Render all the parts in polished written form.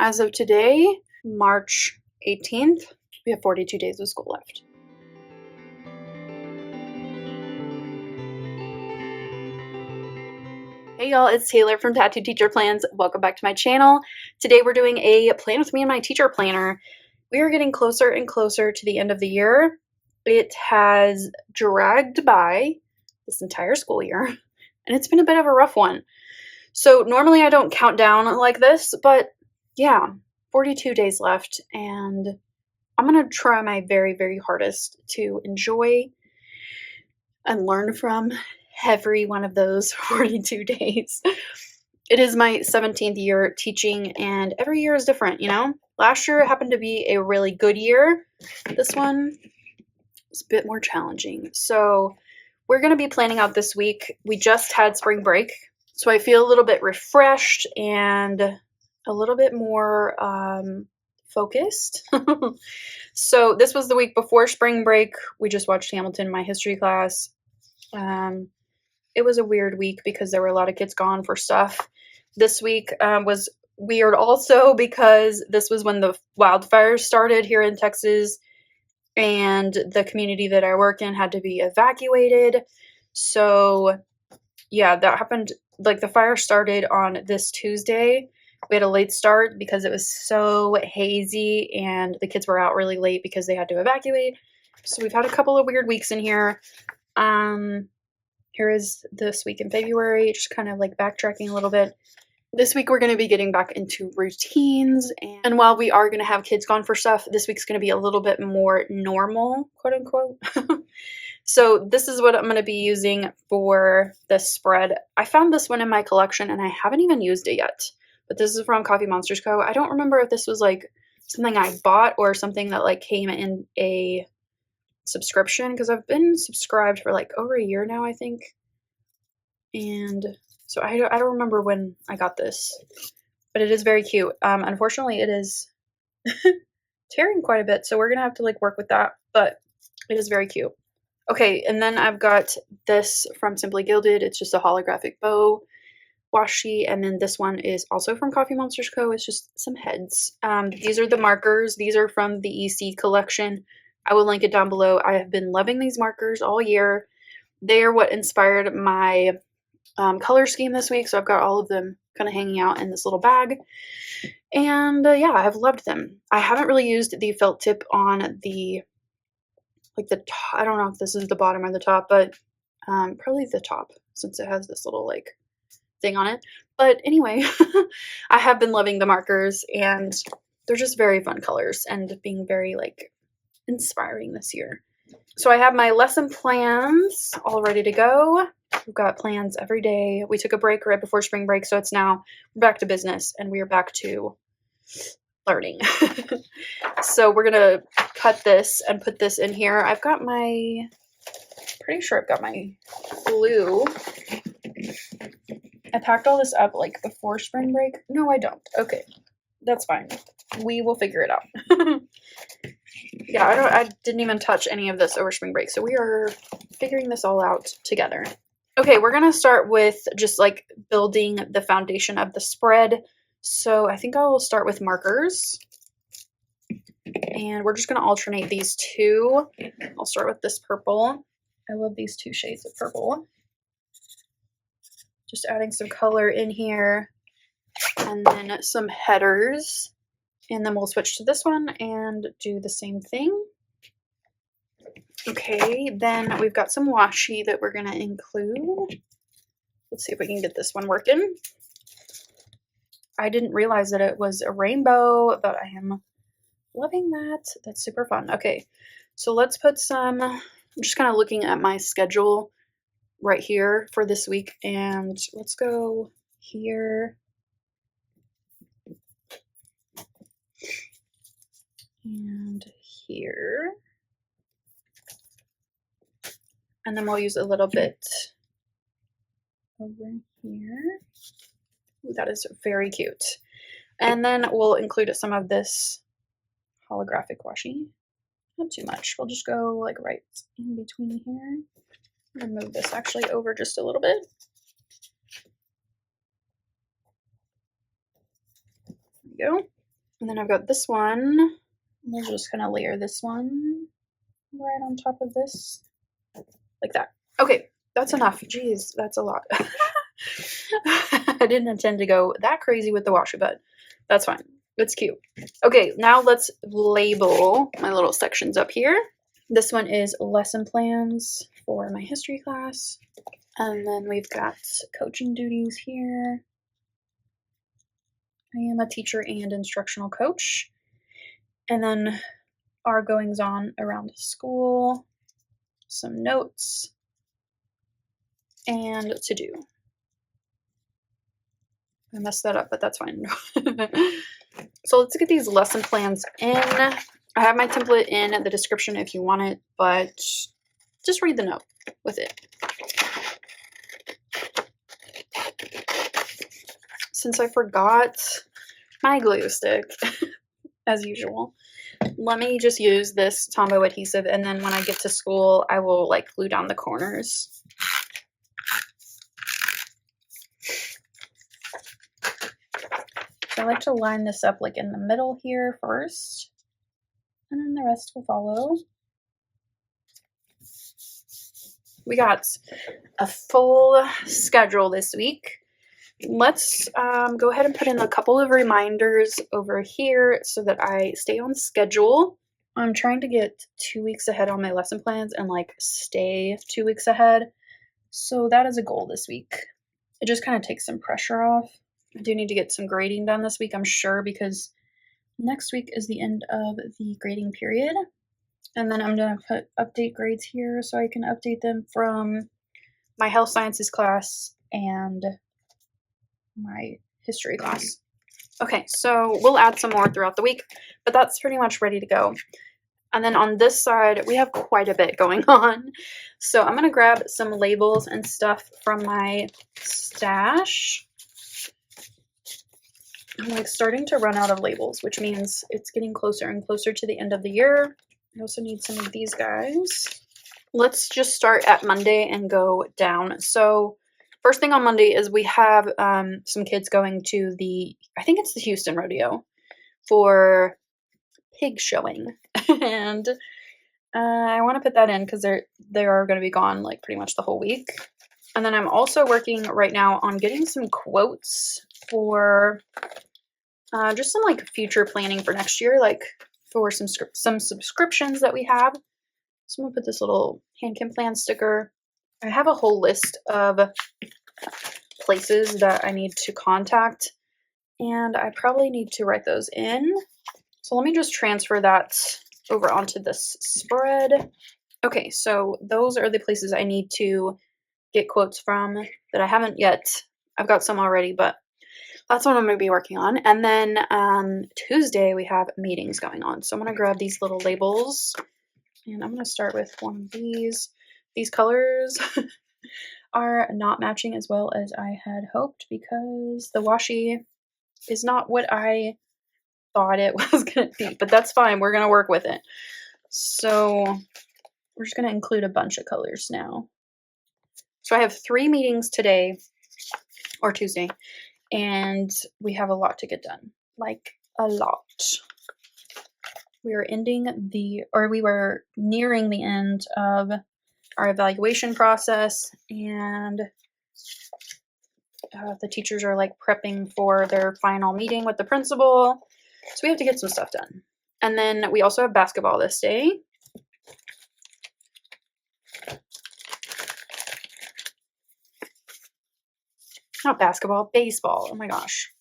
As of today, March 18th, we have 42 days of school left. Hey y'all, it's Taylor from Tattooed Teacher Plans. Welcome back to my channel. Today we're doing a plan with me and my teacher planner. We are getting closer and closer to the end of the year. It has dragged by this entire school year, and it's been a bit of a rough one. So normally I don't count down like this, but yeah, 42 days left, and I'm going to try my very, very hardest to enjoy and learn from every one of those 42 days. It is my 17th year teaching, and every year is different, you know? Last year happened to be a really good year. This one was a bit more challenging. So we're going to be planning out this week. We just had spring break, so I feel a little bit refreshed and a little bit more focused. So this was the week before spring break. We just watched Hamilton in my history class. It was a weird week because there were a lot of kids gone for stuff. This week was weird also because this was when the wildfires started here in Texas, and the community that I work in had to be evacuated. So yeah, that happened. Like, the fire started on this Tuesday. We had a late start because it was so hazy and the kids were out really late because they had to evacuate. So we've had a couple of weird weeks in here. Here is this week in February, just kind of like backtracking a little bit. This week we're going to be getting back into routines, and while we are going to have kids gone for stuff, this week's going to be a little bit more normal, quote unquote. So this is what I'm going to be using for this spread. I found this one in my collection and I haven't even used it yet, but this is from Coffee Monsters Co. I don't remember if this was like something I bought or something that like came in a subscription, because I've been subscribed for like over a year now, I think. And so I don't remember when I got this, but it is very cute. Unfortunately, it is tearing quite a bit, so we're gonna have to like work with that, but it is very cute. Okay, and then I've got this from Simply Gilded. It's just a holographic bow washi, and then this one is also from Coffee Monsters Co. It's just some heads. These are the markers. These are from the EC collection. I will link it down below. I have been loving these markers all year. They are what inspired my color scheme this week, so I've got all of them kind of hanging out in this little bag. And yeah, I've loved them. I haven't really used the felt tip on the, like the top. I don't know if this is the bottom or the top, but probably the top, since it has this little like thing on it. But anyway, I have been loving the markers, and they're just very fun colors and being very like inspiring this year. So I have my lesson plans all ready to go. We've got plans every day. We took a break right before spring break, so it's now we're back to business and we are back to learning. So we're gonna cut this and put this in here. I've got my, pretty sure I've got my glue. I packed all this up like before spring break. No, I don't. Okay, that's fine. We will figure it out. Yeah, I didn't even touch any of this over spring break, so we are figuring this all out together. Okay, we're gonna start with just like building the foundation of the spread. So I think I will start with markers, and we're just gonna alternate these two. I'll start with this purple. I love these two shades of purple. Just adding some color in here, and then some headers. And then we'll switch to this one and do the same thing. Okay, then we've got some washi that we're going to include. Let's see if we can get this one working. I didn't realize that it was a rainbow, but I am loving that. That's super fun. Okay, so let's put some, I'm just kind of looking at my schedule right here for this week, and let's go here. And here, and then we'll use a little bit over here. Ooh, that is very cute. And then we'll include some of this holographic washi. Not too much. We'll just go like right in between here. I'm gonna move this actually over just a little bit. There we go. And then I've got this one. We're just going to layer this one right on top of this, like that. Okay, that's enough. Jeez, that's a lot. I didn't intend to go that crazy with the washi, but that's fine. It's cute. Okay, now let's label my little sections up here. This one is lesson plans for my history class. And then we've got coaching duties here. I am a teacher and instructional coach. And then our goings on around school, some notes, and to do. I messed that up, but that's fine. So let's get these lesson plans in. I have my template in the description if you want it, but just read the note with it. Since I forgot my glue stick, as usual, let me just use this Tombow adhesive, and then when I get to school, I will like glue down the corners. I like to line this up like in the middle here first, and then the rest will follow. We got a full schedule this week. Let's go ahead and put in a couple of reminders over here so that I stay on schedule. I'm trying to get 2 weeks ahead on my lesson plans and like stay 2 weeks ahead. So that is a goal this week. It just kind of takes some pressure off. I do need to get some grading done this week, I'm sure, because next week is the end of the grading period. And then I'm going to put update grades here so I can update them from my health sciences class and my history class. Okay, so we'll add some more throughout the week, but that's pretty much ready to go. And then on this side, we have quite a bit going on. So I'm going to grab some labels and stuff from my stash. I'm like starting to run out of labels, which means it's getting closer and closer to the end of the year. I also need some of these guys. Let's just start at Monday and go down. So first thing on Monday is we have some kids going to I think it's the Houston Rodeo for pig showing. And I want to put that in because they are going to be gone like pretty much the whole week. And then I'm also working right now on getting some quotes for just some like future planning for next year, like for some subscriptions that we have. So I'm going to put this little Handkin Plan sticker. I have a whole list of places that I need to contact, and I probably need to write those in. So let me just transfer that over onto this spread. Okay, so those are the places I need to get quotes from that I haven't yet. I've got some already, but that's what I'm going to be working on. And then Tuesday we have meetings going on. So I'm going to grab these little labels, and I'm going to start with one of these. These colors are not matching as well as I had hoped because the washi is not what I thought it was going to be, but that's fine. We're going to work with it. So we're just going to include a bunch of colors now. So I have 3 meetings today or Tuesday, and we have a lot to get done, like a lot. We were nearing the end of our evaluation process, and the teachers are like prepping for their final meeting with the principal. So we have to get some stuff done. And then we also have basketball this day. Not basketball, baseball. Oh my gosh.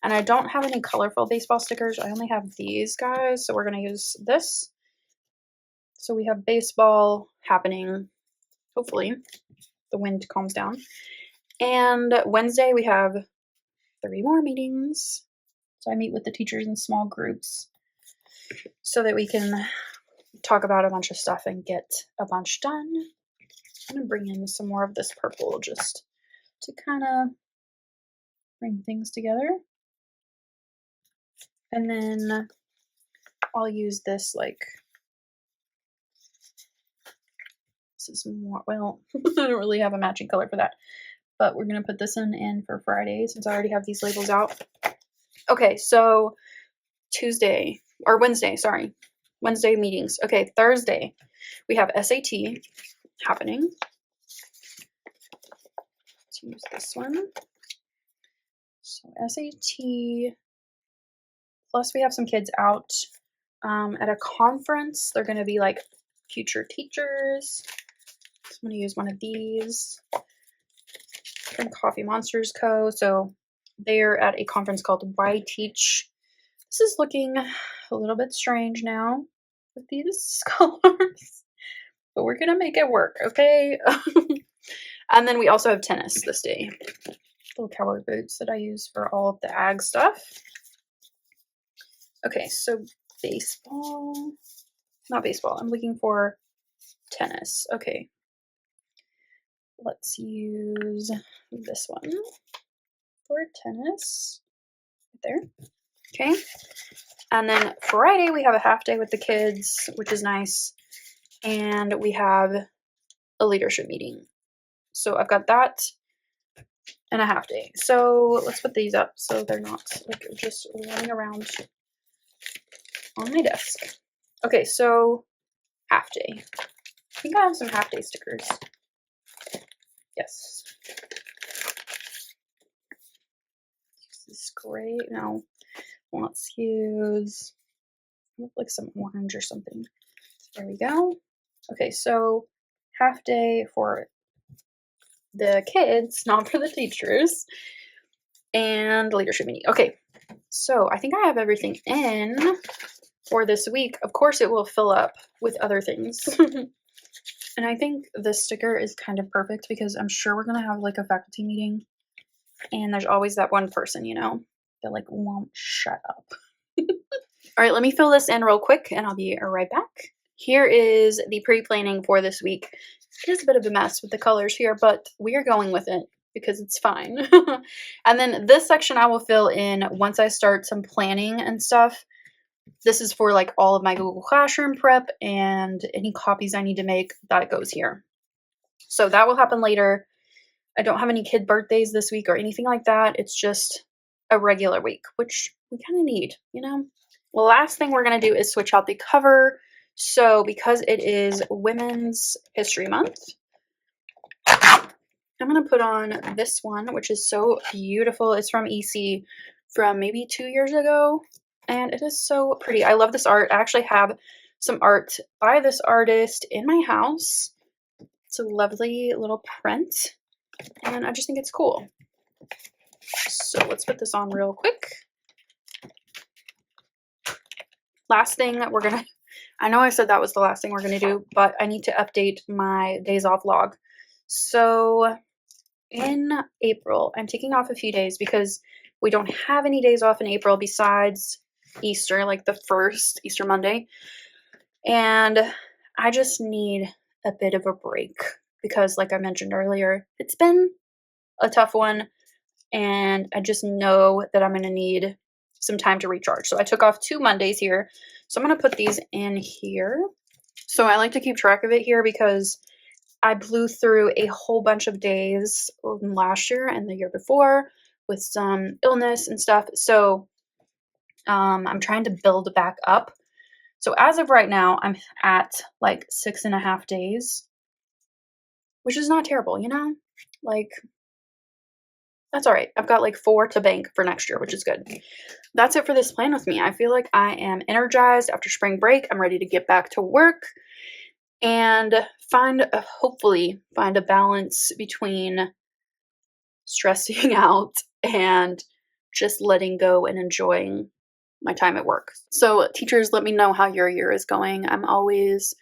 And I don't have any colorful baseball stickers. I only have these guys. So we're going to use this. So we have baseball happening. Hopefully the wind calms down. And Wednesday we have 3 more meetings. So I meet with the teachers in small groups so that we can talk about a bunch of stuff and get a bunch done. I'm going to bring in some more of this purple just to kind of bring things together. And then I'll use this this is more, well, I don't really have a matching color for that, but we're going to put this in for Friday since I already have these labels out. Okay, so Tuesday or Wednesday, sorry. Wednesday meetings. Okay, Thursday we have SAT happening. Let's use this one. So SAT, plus we have some kids out at a conference. They're going to be like future teachers. So I'm going to use one of these from Coffee Monsters Co. So they're at a conference called Why Teach. This is looking a little bit strange now with these colors, but we're going to make it work, okay? And then we also have tennis this day. Little cowboy boots that I use for all of the ag stuff. Okay, so baseball. Not baseball. I'm looking for tennis. Okay. Let's use this one for tennis. Right there. Okay. And then Friday we have a half day with the kids, which is nice. And we have a leadership meeting. So I've got that and a half day. So let's put these up so they're not like just running around on my desk. Okay, so half day. I think I have some half day stickers. Yes. This is great. No, let's use like some orange or something. There we go. Okay, so half day for the kids, not for the teachers, and leadership meeting. Okay, so I think I have everything in for this week. Of course, it will fill up with other things. And I think this sticker is kind of perfect because I'm sure we're going to have like a faculty meeting. And there's always that one person, you know, that like won't shut up. All right, let me fill this in real quick and I'll be right back. Here is the pre-planning for this week. It is a bit of a mess with the colors here, but we are going with it because it's fine. And then this section I will fill in once I start some planning and stuff. This is for like all of my Google Classroom prep and any copies I need to make, that goes here. So that will happen later. I don't have any kid birthdays this week or anything like that. It's just a regular week, which we kind of need, you know? Well, last thing we're going to do is switch out the cover. So because it is Women's History Month, I'm going to put on this one, which is so beautiful. It's from EC from maybe 2 years ago. And it is so pretty. I love this art. I actually have some art by this artist in my house. It's a lovely little print. And I just think it's cool. So let's put this on real quick. Last thing that we're going to, I know I said that was the last thing we're going to do, but I need to update my days off log. So in April, I'm taking off a few days because we don't have any days off in April besides Easter, like the first Easter Monday. And I just need a bit of a break because like I mentioned earlier, it's been a tough one and I just know that I'm going to need some time to recharge. So I took off 2 Mondays here. So I'm going to put these in here. So I like to keep track of it here because I blew through a whole bunch of days last year and the year before with some illness and stuff. So I'm trying to build back up. So as of right now, I'm at like 6.5 days, which is not terrible, you know? Like, that's all right. I've got like 4 to bank for next year, which is good. That's it for this plan with me. I feel like I am energized after spring break. I'm ready to get back to work and hopefully find a balance between stressing out and just letting go and enjoying my time at work. So teachers, let me know how your year is going. I'm always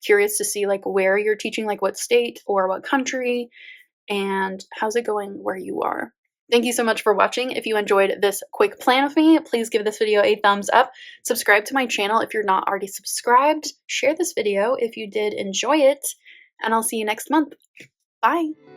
curious to see like where you're teaching, like what state or what country, and how's it going where you are. Thank you so much for watching. If you enjoyed this quick plan with me, please give this video a thumbs up. Subscribe to my channel if you're not already subscribed. Share this video if you did enjoy it, and I'll see you next month. Bye.